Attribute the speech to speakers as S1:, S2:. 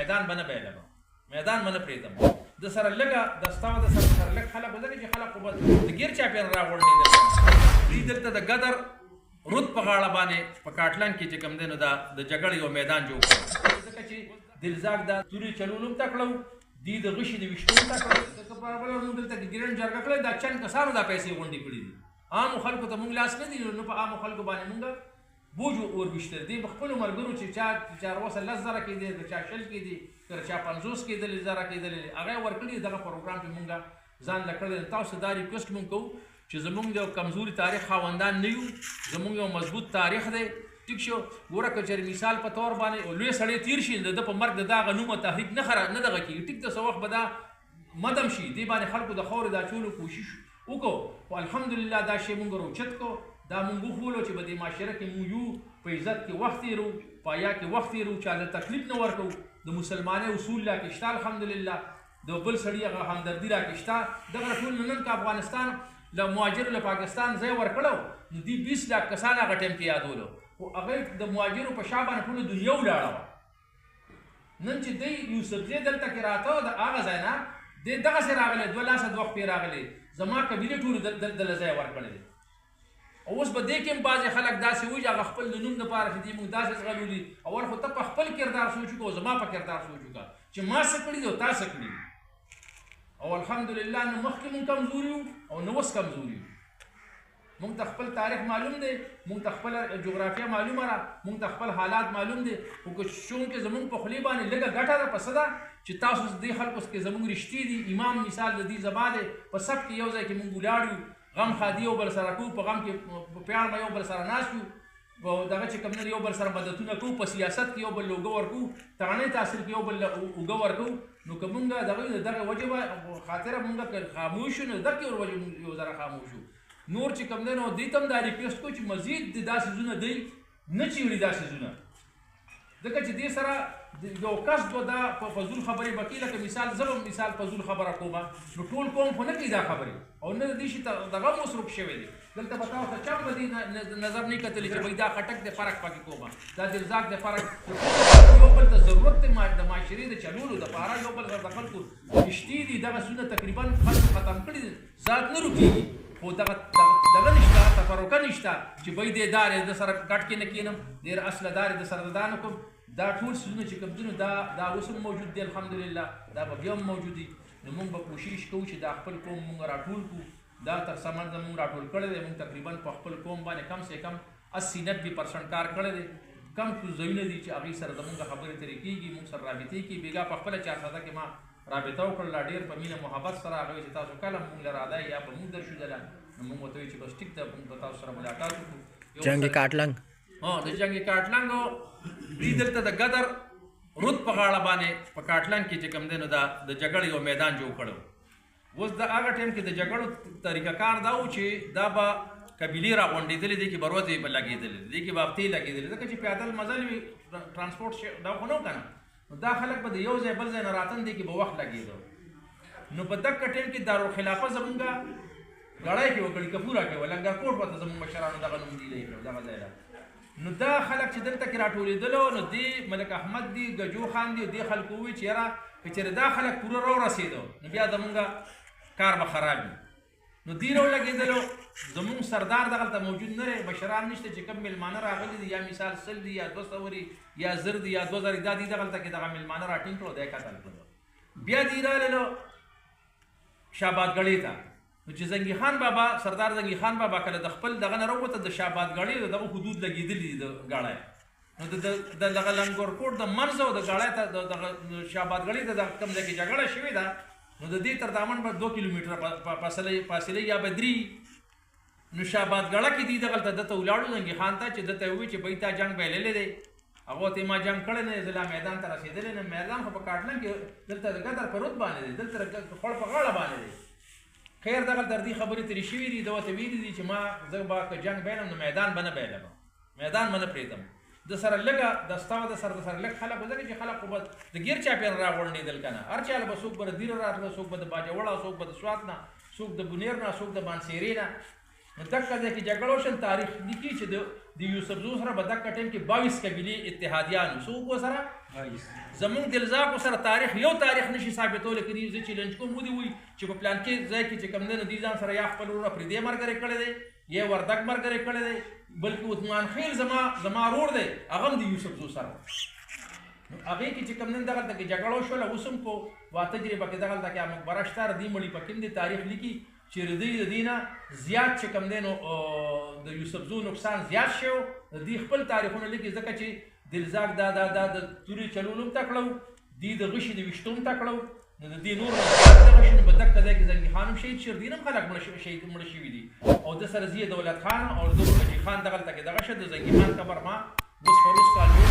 S1: میدان به نه بیلم میدان به نه پرېږدم د سره لږه د ستا د سره لږ خلک به ځکه چې خلک خو به د ګیر چاپیان راغونډېدل دوی دلته د ګدر رود په غاړه باندې په کاټلنګ کې چې کوم دی نو دا د جګړې یو میدان جوړ کړ ځکه چې دلزاک دا تورې چلول هم ته کړو دوی د غشي د ویشتو هم ته کړو که برابر موږ دلته ګرینډ جرګه کړی دا چند کسانو دا پیسې غونډې کړي دي عامو خلکو ته موږ لاس نه دي نو په عامو خلکو باندې موږ بوج وربشتل دي په خپلو ملګرو چې چا وسه 10,000 کېدی که چا 10 کېدی که چا 50 کېدلې زره کېدلې هغه ورکړي دغه پروګرام کې موږ ځان له کړی تاسو دا ریکوست موږ کوو چې زمونږ د کمزوري تاریخ خاوندان نه یو زمونږ یو مضبوط تاریخ دی ټیک شو ګوره که چېرې مثال په طور باندې لوی سړی تیر شي د ده په مرګ د دغه نوم تحریک نه دغه کېږي ټیک ده څه وخت به دا مدم شي دې باندې خلکو د خاورې دا اچولو کوشش وکړو خو الحمدلله دا شی موږ راوچت کړو دا موږ وښولو چې په دې معاشره کې موږ یو په عزت کې وخت تېرو په حیا کې وخت تېرو چا ته تکلیف نه ورکړو د مسلمانۍ اصول لا کې شته الحمدلله د بل سړي هغه همدردي را کې شته دغه ټول نن که افغانستان له مهاجرو له پاکستان ځای ورکړو نو دوی 20 لک کسان هغه ټایم کې یادولو خو هغه د مهاجرو په شا باندې ټوله دنیا ولاړه وه نن چې دی یوسفزی دلته کې راته د هغه ځای نه دی دغسې راغلی 2 لاسه 2 خپې راغلی زما قبیلې ټولو دله ځای ورکړی دی او اوس په دې کې هم بعضې خلک داسې وایي چې هغه خپل د نوم دپاره چې دوی موږ داسې ځغلولي اول خو ته په خپل کردار سوچ وکړه او زما په کردار سوچ وکړه چې ما څه کړي دي او تا څه کړي دي او الحمدلله نه مخکې مونږ کمزوري یو او نه اوس کمزوري یو مونږ ته خپل تاریخ معلوم دی مونږ ته خپله جغرافیه معلومه ده مونږ ته خپل حالات معلوم دی خو که چونکې زمونږ په خولې باندې لږه ګټه ده په څه ده چې تاسو دې خلکو کې زمونږ رښتې دي امام مثال د دې زما دی په صف کې یو ځای کې مونږ ولاړ یو غم خادي یو بل سره کوو په غم کې په پیاړ به یو بل سره ناست یو په دغه چې کوم نه یو بل سره مددونه کوو په سیاست کې یو بل له اوږه ورکوو تغنۍ تحصیل کې یو بل له اوږه ورکوو نو که مونږ دغه وجې به خاطره مونږ که خاموش یو نو دغې ور وجې مونږ یو ذره خاموش یو نور چې کوم دی نو دوی ته هم دا ریکویسټ کوو چې مزید د دا څیزونه دی نه چیړي دا څیزونه ځکه چې دې سره یو کس به دا په فضول خبرې به کوي لکه مثال زه به مثال فضول خبره کوم نو ټول قوم خو نه کوي دا خبرې او نه د دې شي دغه هم مصروف شوی دی دلته به تاسو ته چا به دې نظر نه کتلی چې بھائی دا خټک دی فرق پکې کومه دا دلزاک دی فرق یو بل ته ضرورت دی د معاشرې د چلولو دپاره یو بل سره د خلکو رښتې دي دغه څیزونه تقریبا خلکو ختم کړي دي ذات نه روکېږي خو دغه نشته تفرقه نشته چې بھائی دې دار د سره ګډ کې نه کینم ډېر اصله دار د سره دا نه کوم دا ټول څیزونه چې کوم دي نو دا اوس هم موجود دی الحمدلله دا به بیا هم موجود دي نو موږ به کوشش کوو چې دا خپل قوم موږ راټول کړو دا تر سمن زموږ راټول کړی دی موږ تقریبا په خپل قوم باندې کم سے کم 80-90% کار کړی دی کم څه ځایونه دي چې هغې سره زموږ خبرې ترې کېږي موږ سره رابطې کېږي بېګا په خپله چارسده کې ما رابطه وکړله ډېر په مینه محبت سره هغه چې تاسو کله موږ له راځئ یا به موږ درشودله نو موږ ورته وایو چې بس ټیک ده موږ به تاسو سره ملاقات وکړو
S2: جنګ کاټلنګ
S1: د جنګ کاټلنګ دوی دلته د ګدر رود په غاړه باندې په کاټلنګ کې چې کوم دی نو دا د جګړې یو میدان جوړ کړو اوس د هغه ټایم کې د جګړو طریقه کار دا و چې دا به قبیلې راغونډېدلې دي کې به ورځې به لګېدلې دي کې به هفتې لګېدلې ځکه چې پیادل مزل وي ټرانسپورټ دا خو نه و که نه نو دا خلک به د یو ځای بل ځای نه راتن دی کې به وخت لګېده نو په دغه ټایم کې دارالخلافه زمونږ غړی کې وکړي کپوره کې و لنګرکوټ ورته زمونږ مشرانو دغه نوم دی کړو دغه ځای له نو دا خلک چې دلته کې راټولېدلو نو دې ملک احمد دی ګجو خان دی دې خلکو ووایي چې یاره که چېرې دا خلک پوره راورسېدو نو بیا زمونږ کار به خراب وي نو دوی راولګېدلو زمونږ سردار دغلته موجود نه دی مشران نشته چې کوم میلمانه راغلي دي یا مثال 100 دي یا 200 یا 1000 دي یا 2000 دا دي دغلته کې دغه میلمانه راټینګ کړو دی قتل کړو بیا دوی راللو شابادګړۍ ته نو چې زنګي خان بابا سردار زنګي خان بابا کله د خپل دغه نه راووته د شابادګړۍ دغه حدود لګېدلي دي د ګاړی نو د دغه لنګورکوټ د منځ او د ګاړی ته دغه شابادګړۍ ته د کوم ځای کې جګړه شوې ده نو د دې تر دامن به 2 کیلومتره فاصله یا به 3 نو شابادګړه کې دي دغلته دته ولاړو زنګي خان ته چې دته ووایي چې بھائی تا جنګ بایللی دی هغه ته ما جنګ کړی نه زه لا میدان ته رسېدلی نه میدان خو په کاټلنګ کې دلته د ګدر په رود باندې دی دلته خړ په غاړه باندې دی خیر دغه تر دې خبرې ترې شوي دي ده ورته ویلي دي چې ما زه به که جنګ بایلم نو میدان به نه بایلم میدان به نه پرېږدم د سره لږه د ستا د سره لږ خلک ځکه چې خلک خو به د ګیر چاپیان راغونډېدل که نه هر چاله به څوک به د دیره راتله څوک به د باجوړه څوک به د سوات نه څوک د بونیر نه څوک د بانسیرې نه نو دغه ځای کې جګړه وشن تاریخ لیکي چې د یوسفزو سره به دغه ټیم کې 22 قبیلې اتحادیان څوک سره زمونږ دلزاکو سره تاریخ یو تاریخ نشي ثابتولی که دې زه چیلنج کوم ودې وي چې په پلان کې ځای کې چې کوم دی نو دې ځان سره یا خپل وروڼه پردې ملګری کړی دی یا وردګ ملګری کړی دی بلکې عثمان خیل زما ورور دی هغه هم د یوسفزو سره نو هغې کې چې کوم دی دغلته کې جګړه وشوله اوس هم په تجربه کې دغلته کې مقبره شته ردې مړي په کوم دی تاریخ لیکي چې ردی د دې نه زیات چې کوم دی نو د یوسفزو نقصان زیات شو د دې خپل تاریخونه لیکي ځکه چې دلزاک دا د تورې چلولو هم ته کړو دې د غشي د ویشتو هم ته کړو نو د دې نور د غشي په دغه ځای کې زنګي خان هم شهید شو دین هم خلک مړه شوي دي او د سره زیه دولت خان او د غشي خان دغلته کې دغه شه د زنګي خان قبر ما اوس فروز کال